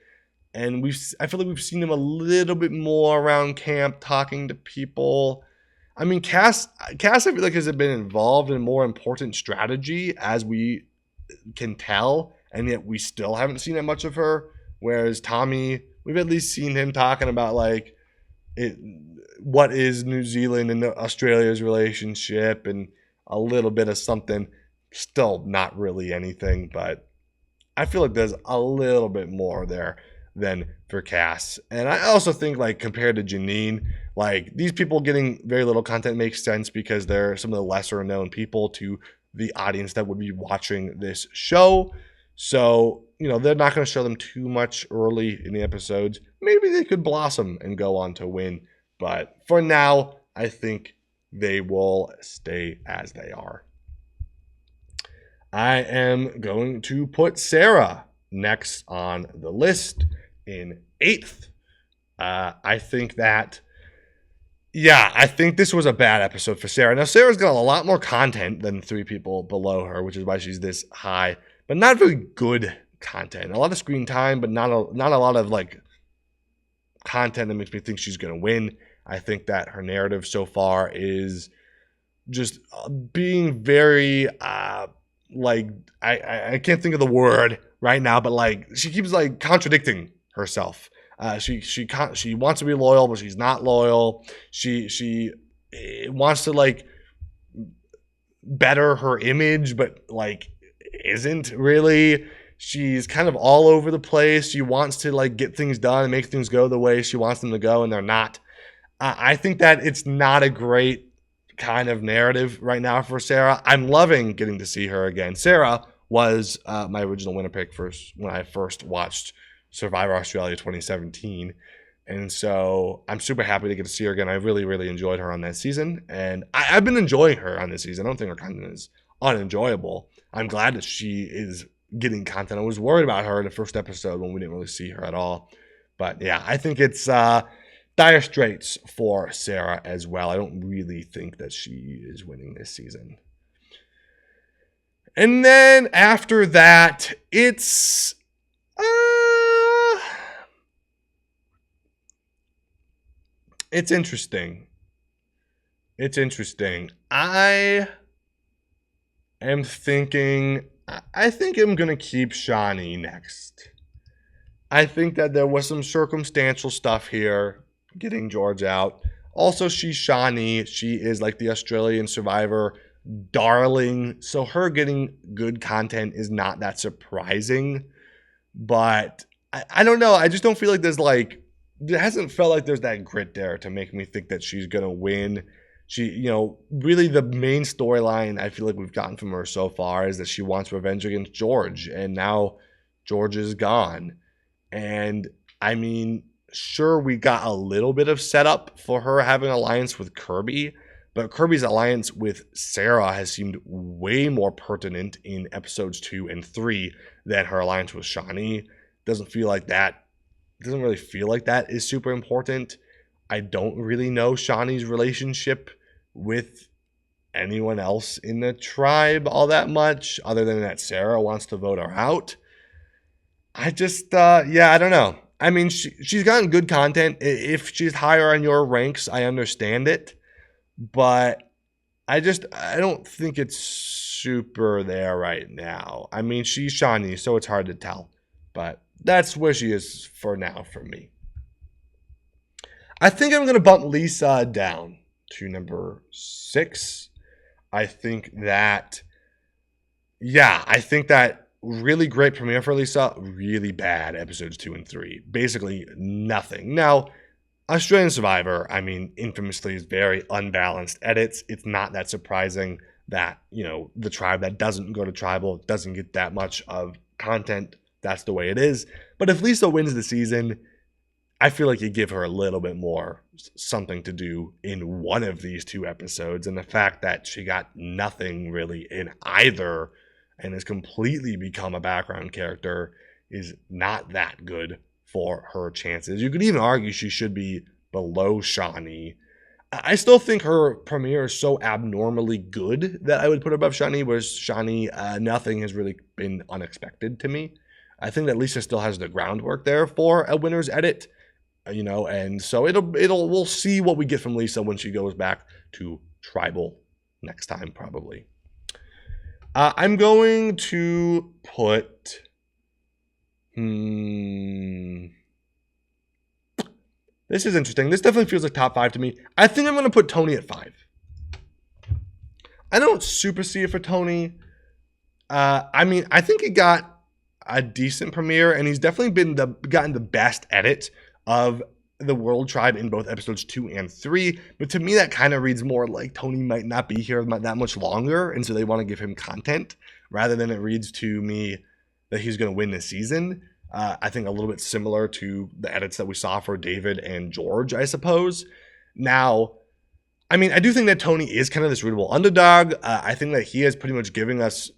And I feel like we've seen him a little bit more around camp talking to people. I mean, Kass I feel like has been involved in more important strategy as we can tell. And yet we still haven't seen that much of her. Whereas Tommi, we've at least seen him talking about like what is New Zealand and Australia's relationship and a little bit of something. Still not really anything, but I feel like there's a little bit more there than for Kass. And I also think like compared to Janine, like these people getting very little content makes sense because they're some of the lesser known people to the audience that would be watching this show. So, they're not going to show them too much early in the episodes. Maybe they could blossom and go on to win. But for now, I think they will stay as they are. I am going to put Sarah next on the list in 8th. I think this was a bad episode for Sarah. Now, Sarah's got a lot more content than 3 people below her, which is why she's this high. But not very good content. A lot of screen time, but not a lot of like content that makes me think she's going to win. I think that her narrative so far is just being very I can't think of the word right now, but like she keeps like contradicting herself. She wants to be loyal, but she's not loyal. She wants to like better her image, but like isn't really. She's kind of all over the place. She wants to like get things done and make things go the way she wants them to go, and they're not. I think that it's not a great kind of narrative right now for Sarah. I'm loving getting to see her again. Sarah was my original winner pick when I first watched Survivor Australia 2017. And so I'm super happy to get to see her again. I really, really enjoyed her on that season. And I've been enjoying her on this season. I don't think her content is unenjoyable. I'm glad that she is getting content. I was worried about her in the first episode when we didn't really see her at all. But yeah, I think it's dire straits for Sarah as well. I don't really think that she is winning this season. And then after that, it's interesting. It's interesting. I think I'm going to keep Shonee next. I think that there was some circumstantial stuff here, getting George out. Also, she's Shonee. She is like the Australian Survivor darling. So her getting good content is not that surprising. But I don't know. I just don't feel like it hasn't felt like there's that grit there to make me think that she's going to win. She, really the main storyline I feel like we've gotten from her so far is that she wants revenge against George. And now George is gone. And I mean, sure, we got a little bit of setup for her having an alliance with Kirby. But Kirby's alliance with Sarah has seemed way more pertinent in episodes 2 and 3 than her alliance with Shonee. Doesn't really feel like that is super important. I don't really know Shawnee's relationship with anyone else in the tribe all that much, other than that Sarah wants to vote her out. I just, I don't know. I mean, she's gotten good content. If she's higher on your ranks, I understand it. But I don't think it's super there right now. I mean, she's Shonee, so it's hard to tell. But that's where she is for now for me. I think I'm going to bump Lisa down to number 6. I think that Yeah, I think that really great premiere for Lisa, really bad episodes 2 and 3. Basically nothing. Now, Australian Survivor, I mean, infamously is very unbalanced edits. It's not that surprising that, the tribe that doesn't go to tribal doesn't get that much of content. That's the way it is. But if Lisa wins the season, I feel like you give her a little bit more something to do in one of these 2 episodes. And the fact that she got nothing really in either and has completely become a background character is not that good for her chances. You could even argue she should be below Shonee. I still think her premiere is so abnormally good that I would put her above Shonee, whereas Shonee, nothing has really been unexpected to me. I think that Lisa still has the groundwork there for a winner's edit, and so we'll see what we get from Lisa when she goes back to tribal next time, probably. I'm going to put, this is interesting. This definitely feels like top 5 to me. I think I'm going to put Tony at 5. I don't super see it for Tony. I think he got a decent premiere, and he's definitely gotten the best edit of the World Tribe in both episodes 2 and 3. But to me, that kind of reads more like Tony might not be here that much longer, and so they want to give him content, rather than it reads to me that he's going to win this season. I think a little bit similar to the edits that we saw for David and George, I suppose. Now, I do think that Tony is kind of this rootable underdog. I think that he is pretty much giving us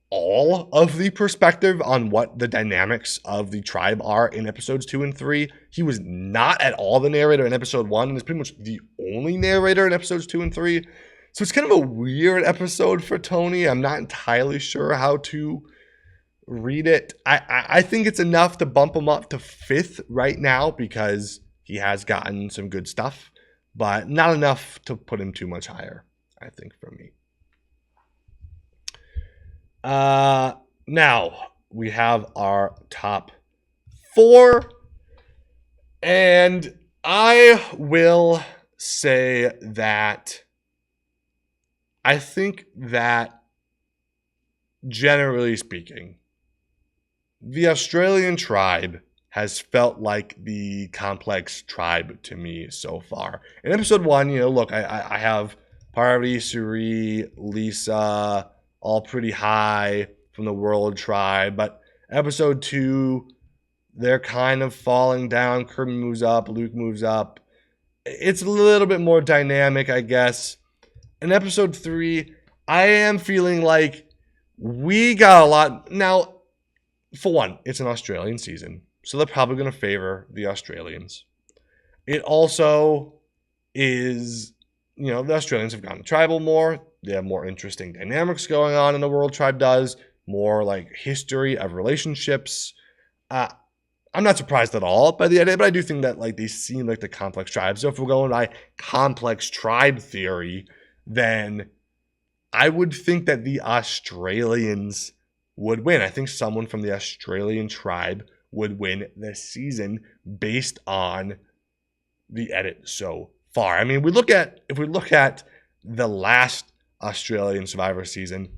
all of the perspective on what the dynamics of the tribe are in episodes 2 and 3. He was not at all the narrator in episode 1, and is pretty much the only narrator in episodes 2 and 3. So it's kind of a weird episode for Tony. I'm not entirely sure how to read it. I think it's enough to bump him up to 5th right now because he has gotten some good stuff, but not enough to put him too much higher, I think, for me. Now we have our top 4, and I will say that I think that, generally speaking, the Australian tribe has felt like the complex tribe to me so far. In episode 1, look, I have Parvati, Cirie, Lisa, all pretty high from the World Tribe. But episode 2, they're kind of falling down. Kirby moves up, Luke moves up. It's a little bit more dynamic, I guess. In episode 3, I am feeling like we got a lot. Now, for one, it's an Australian season, so they're probably going to favor the Australians. It also is, the Australians have gone to tribal more. They have more interesting dynamics going on than the World Tribe does. More like history of relationships. I'm not surprised at all by the idea, but I do think that they seem like the complex tribe. So if we're going by complex tribe theory, then I would think that the Australians would win. I think someone from the Australian tribe would win this season based on the edit so far. If we look at the last Australian Survivor season,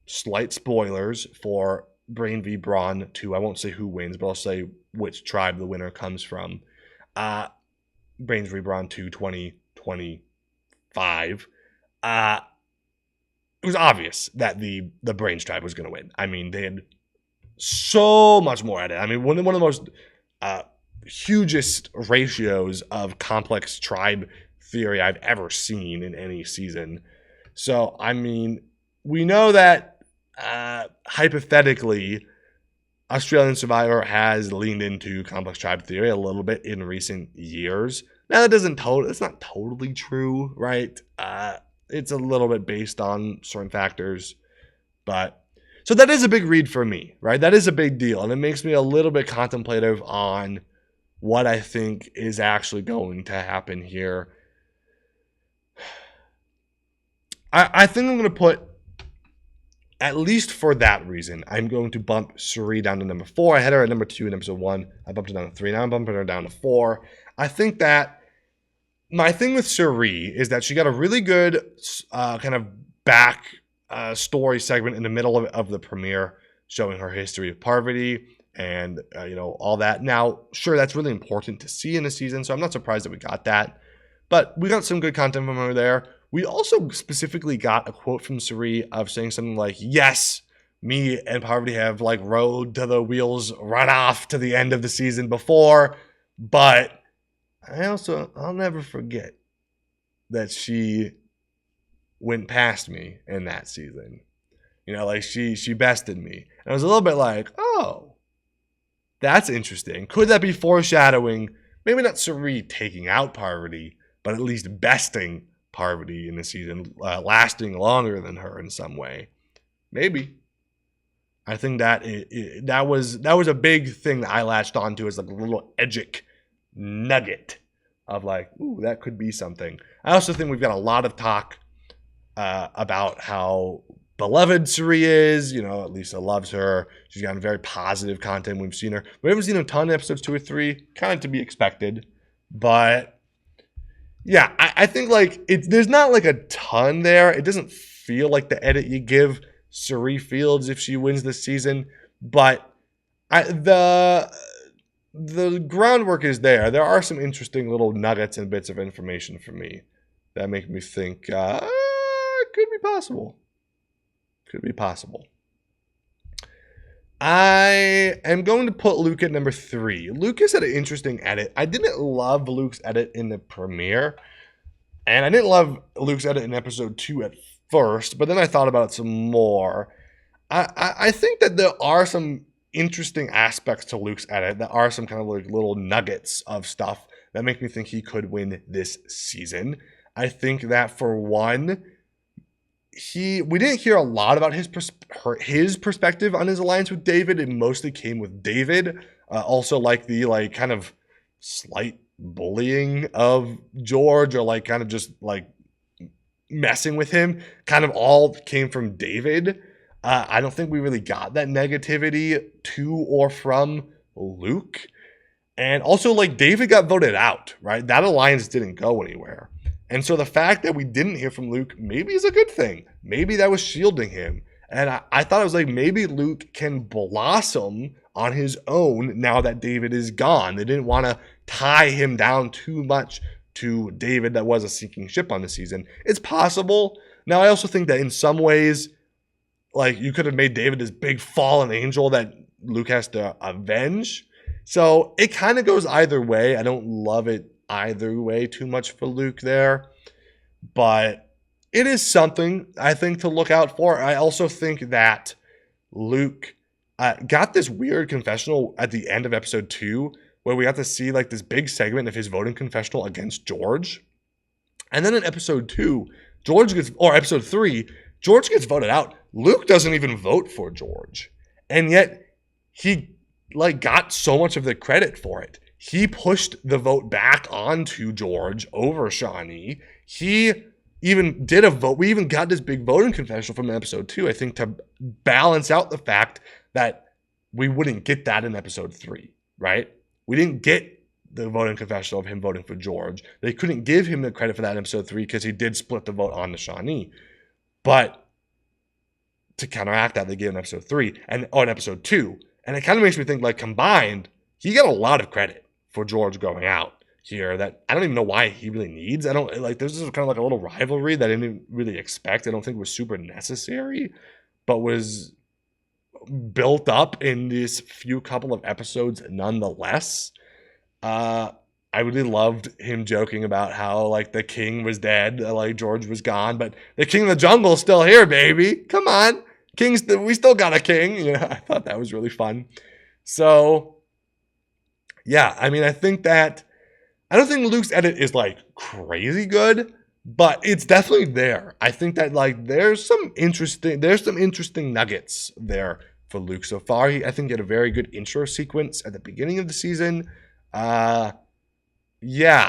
slight spoilers for Brain v Brawn 2. I won't say who wins, but I'll say which tribe the winner comes from. Brains v Brawn 2 2025. It was obvious that the Brains tribe was going to win. They had so much more at it. One of the most hugest ratios of complex tribe theory I've ever seen in any season. So, we know that hypothetically, Australian Survivor has leaned into complex tribe theory a little bit in recent years. Now, it's not totally true, right? It's a little bit based on certain factors, but so that is a big read for me, right? That is a big deal, and it makes me a little bit contemplative on what I think is actually going to happen here. I think I'm going to put, at least for that reason, I'm going to bump Cirie down to number 4. I had her at number 2 in episode 1. I bumped her down to 3. Now I'm bumping her down to 4. I think that my thing with Cirie is that she got a really good kind of back story segment in the middle of the premiere showing her history of Parvati and, all that. Now, sure, that's really important to see in a season, so I'm not surprised that we got that. But we got some good content from her there. We also specifically got a quote from Cirie of saying something like, yes, me and Parvati have rode to the wheels right off to the end of the season before, but I'll never forget that she went past me in that season. She bested me. And I was a little bit like, oh, that's interesting. Could that be foreshadowing, maybe not Cirie taking out Parvati, but at least besting Parvati in the season, lasting longer than her in some way? Maybe. I think that that was a big thing that I latched onto as a little Edgic nugget of ooh, that could be something. I also think we've got a lot of talk about how beloved Cirie is. Lisa loves her. She's gotten very positive content. We've seen her. We haven't seen a ton in episodes 2 or 3, kind of to be expected. But yeah, I think there's not a ton there. It doesn't feel like the edit you give Cirie Fields if she wins this season, but the groundwork is there. There are some interesting little nuggets and bits of information for me that make me think it could be possible. Could be possible. I am going to put Luke at number 3. Lucas had an interesting edit. I didn't love Luke's edit in the premiere, and I didn't love Luke's edit in episode 2 at first, but then I thought about it some more. I think that there are some interesting aspects to Luke's edit that are some kind of little nuggets of stuff that make me think he could win this season. I think that for one, we didn't hear a lot about his perspective on his alliance with David. It mostly came with David. Also the kind of slight bullying of George, or kind of just messing with him, kind of all came from David. I don't think we really got that negativity to or from Luke. And also David got voted out, right? That alliance didn't go anywhere. And so the fact that we didn't hear from Luke maybe is a good thing. Maybe that was shielding him. And I thought it was maybe Luke can blossom on his own now that David is gone. They didn't want to tie him down too much to David that was a sinking ship on the season. It's possible. Now, I also think that in some ways, you could have made David this big fallen angel that Luke has to avenge. So it kind of goes either way. I don't love it either way too much for Luke there, but it is something I think to look out for. I also think that Luke got this weird confessional at the end of episode 2 where we got to see this big segment of his voting confessional against George. And then in episode 2, episode 3, George gets voted out. Luke doesn't even vote for George. And yet he got so much of the credit for it. He pushed the vote back onto George over Shonee. He even did a vote. We even got this big voting confessional from episode 2, I think, to balance out the fact that we wouldn't get that in episode 3, right? We didn't get the voting confessional of him voting for George. They couldn't give him the credit for that in episode 3 because he did split the vote on the Shonee. But to counteract that, they gave him episode 3 and in episode 2. And it kind of makes me think combined, he got a lot of credit for George going out here that I don't even know why he really needs. I don't this is kind of a little rivalry that I didn't really expect. I don't think was super necessary, but was built up in this couple of episodes nonetheless. I really loved him joking about how the king was dead, George was gone, but the king of the jungle is still here, baby. Come on, we still got a king. I thought that was really fun. So yeah, I mean, I don't think Luke's edit is crazy good, but it's definitely there. I think that there's some interesting nuggets there for Luke so far. I think he had a very good intro sequence at the beginning of the season. Yeah,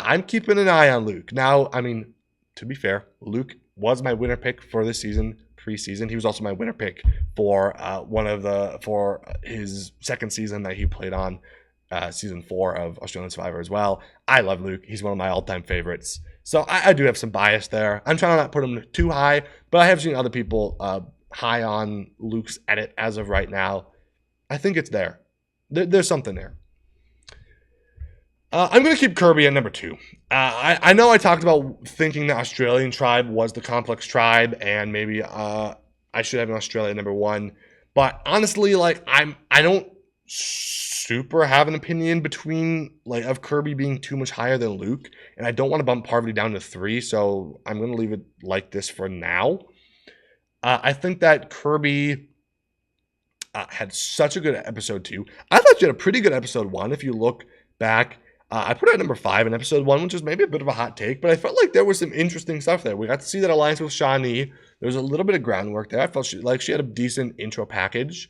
I'm keeping an eye on Luke. Now, I mean, to be fair, Luke was my winner pick for this season, preseason. He was also my winner pick for for his second season that he played on, season 4 of Australian Survivor as well. I love Luke. He's one of my all-time favorites. So I do have some bias there. I'm trying to not put him too high, but I have seen other people high on Luke's edit as of right now. I think it's there. There's something there. I'm going to keep Kirby at number 2. I know I talked about thinking the Australian tribe was the complex tribe, and maybe I should have an Australia number 1. But honestly, like I don't super have an opinion between like of Kirby being too much higher than Luke, and I don't want to bump Parvati down to 3, so I'm going to leave it like this for now. I think that Kirby had such a good episode 2. I thought she had a pretty good episode 1. If you look back, I put her at number 5 in episode 1, which is maybe a bit of a hot take, but I felt like there was some interesting stuff there. We got to see that alliance with Shonee. There was a little bit of groundwork there. I felt she had a decent intro package.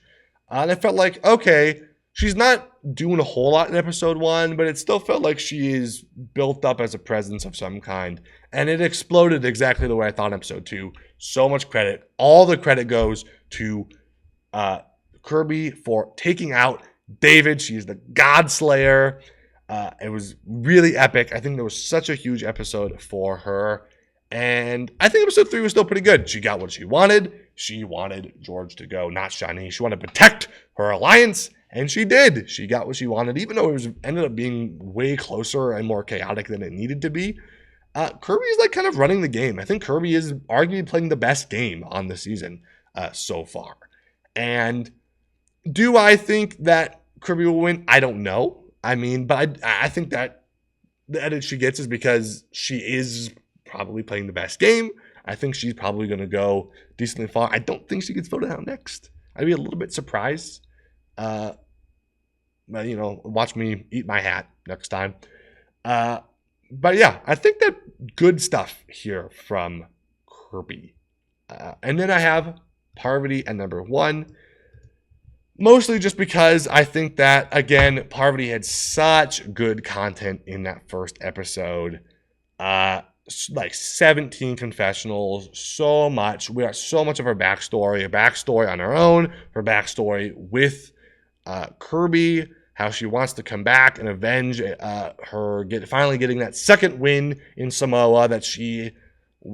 And I felt like, okay, she's not doing a whole lot in episode 1, but it still felt like she is built up as a presence of some kind. And it exploded exactly the way I thought in episode 2. So much credit. All the credit goes to Kirby for taking out David. She is the God Slayer. It was really epic. I think there was such a huge episode for her. And I think episode 3 was still pretty good. She got what she wanted. She wanted George to go, not Shonee. She wanted to protect her alliance, and she did. She got what she wanted, even though it ended up being way closer and more chaotic than it needed to be. Kirby is like kind of running the game. I think Kirby is arguably playing the best game on the season so far. And do I think that Kirby will win? I don't know. I mean, but I think that the edit she gets is because she is probably playing the best game. I think she's probably going to go decently far. I don't think she gets voted out next. I'd be a little bit surprised. But, you know, watch me eat my hat next time. But yeah, I think that good stuff here from Kirby. And then I have Parvati at number 1. Mostly just because I think that, again, Parvati had such good content in that first episode. Like 17 confessionals, so much. We got so much of her backstory, a backstory on her own, her backstory with Kirby, how she wants to come back and avenge her finally getting that second win in Samoa that she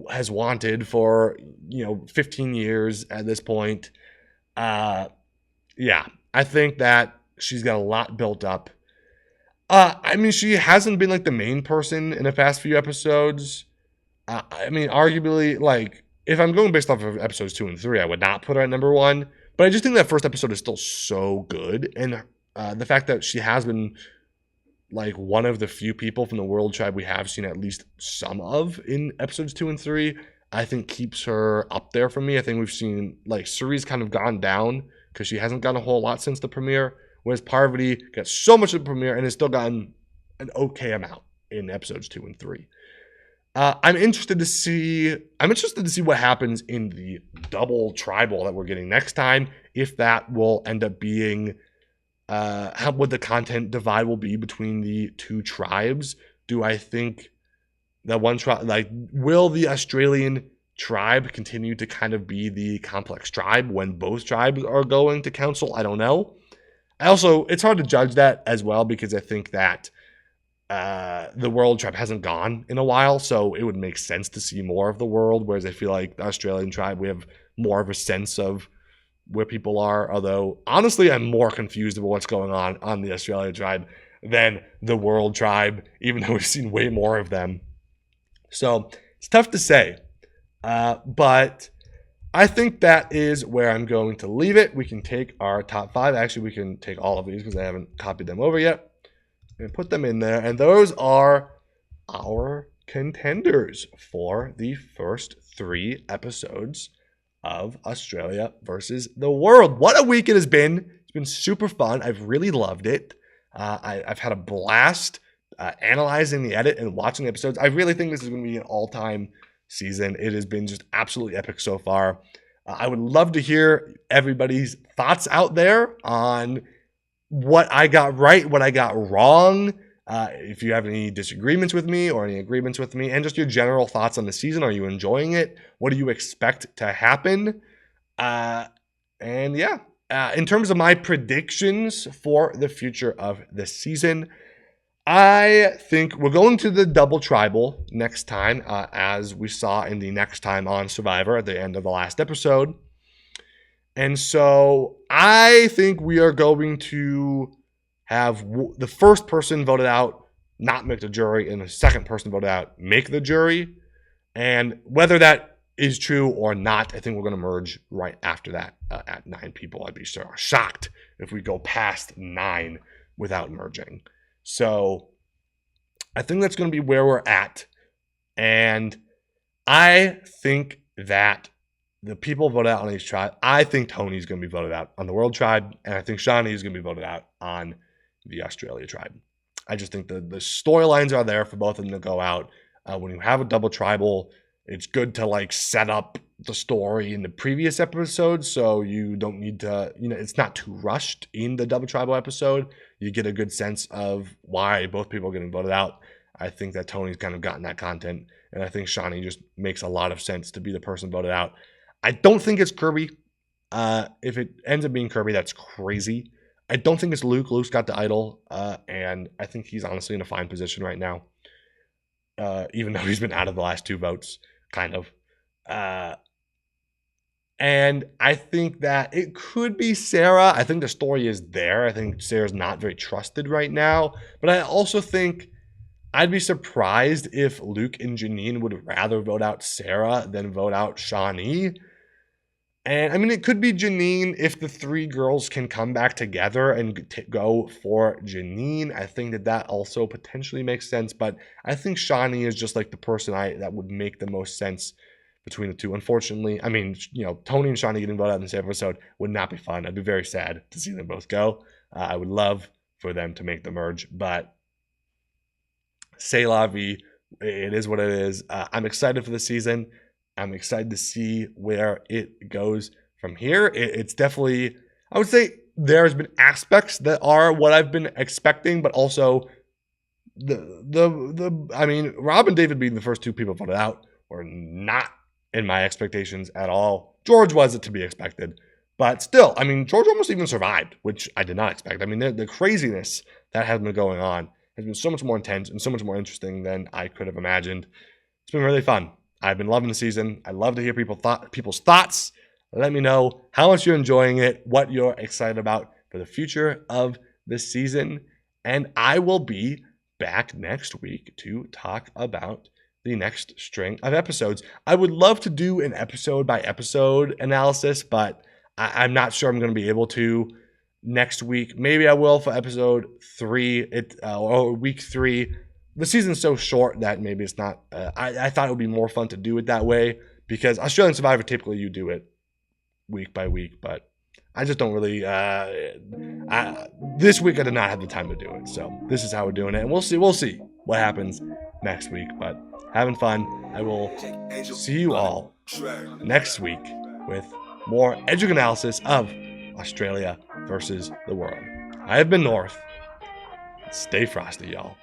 has wanted for 15 years at this point. Yeah, I think that she's got a lot built up. I mean, she hasn't been like the main person in the past few episodes. I mean, arguably, like, if I'm going based off of episodes 2 and 3, I would not put her at number 1. But I just think that first episode is still so good. And the fact that she has been like one of the few people from the World Tribe we have seen at least some of in episodes 2 and 3, I think keeps her up there for me. I think we've seen, like, Cirie's kind of gone down because she hasn't gotten a whole lot since the premiere, whereas Parvati got so much of the premiere and has still gotten an okay amount in episodes 2 and 3. I'm interested to see what happens in the double tribal that we're getting next time, if that will end up being what the content divide will be between the two tribes. Do I think that one tribe, like, will the Australian tribe continue to kind of be the complex tribe when both tribes are going to council? I don't know. It's hard to judge that as well because I think that the world tribe hasn't gone in a while, so it would make sense to see more of the world, whereas I feel like the Australian tribe, we have more of a sense of where people are, although honestly I'm more confused about what's going on the Australian tribe than the world tribe, even though we've seen way more of them. So it's tough to say. But I think that is where I'm going to leave it. We can take our top 5. Actually, we can take all of these because I haven't copied them over yet and put them in there. And those are our contenders for the first 3 episodes of Australia versus the world. What a week it has been. It's been super fun. I've really loved it. I've had a blast analyzing the edit and watching the episodes. I really think this is going to be an all-time season. It has been just absolutely epic so far. I would love to hear everybody's thoughts out there on what I got right, what I got wrong. If you have any disagreements with me or any agreements with me, and just your general thoughts on the season. Are you enjoying it? What do you expect to happen? And yeah, in terms of my predictions for the future of the season, I think we're going to the double tribal next time, as we saw in the Next Time on Survivor at the end of the last episode. And so I think we are going to have the first person voted out not make the jury, and the second person voted out make the jury. And whether that is true or not, I think we're going to merge right after that at 9 people. I'd be shocked if we go past 9 without merging. So I think that's going to be where we're at. And I think that the people voted out on each tribe. I think Tony's going to be voted out on the World Tribe, and I think Shonee is going to be voted out on the Australia Tribe. I just think the storylines are there for both of them to go out. When you have a double tribal, it's good to like set up the story in the previous episode, so you don't need to, it's not too rushed in the double tribal episode. You get a good sense of why both people are getting voted out. I think that Tony's kind of gotten that content, and I think Shonee just makes a lot of sense to be the person voted out. I don't think it's Kirby. If it ends up being Kirby, that's crazy. I don't think it's Luke. Luke's got the idol, and I think he's honestly in a fine position right now, even though he's been out of the last 2 votes, kind of. And I think that it could be Sarah. I think the story is there. I think Sarah's not very trusted right now. But I also think I'd be surprised if Luke and Janine would rather vote out Sarah than vote out Shonee. And I mean, it could be Janine if the 3 girls can come back together and go for Janine. I think that also potentially makes sense. But I think Shonee is just like the person that would make the most sense between the 2. Unfortunately, I mean, Tony and Shonee getting voted out in this episode would not be fun. I'd be very sad to see them both go. I would love for them to make the merge, but c'est la vie. It is what it is. I'm excited for the season. I'm excited to see where it goes from here. It's definitely, I would say there's been aspects that are what I've been expecting, but also I mean, Rob and David being the first 2 people voted out were not in my expectations at all. George wasn't to be expected, but still, I mean, George almost even survived, which I did not expect. I mean, the craziness that has been going on has been so much more intense and so much more interesting than I could have imagined. It's been really fun. I've been loving the season. I love to hear people's thoughts. Let me know how much you're enjoying it, what you're excited about for the future of this season. And I will be back next week to talk about the next string of episodes. I would love to do an episode by episode analysis, but I'm not sure I'm going to be able to next week. Maybe I will for episode 3 or week 3. The season's so short that maybe it's not. I thought it would be more fun to do it that way, because Australian Survivor, typically you do it week by week, but I just don't really. This week I did not have the time to do it, so this is how we're doing it, and we'll see what happens next week. But having fun. I will see you all next week with more Edgic analysis of Australia versus the world. I have been North. Stay frosty, y'all.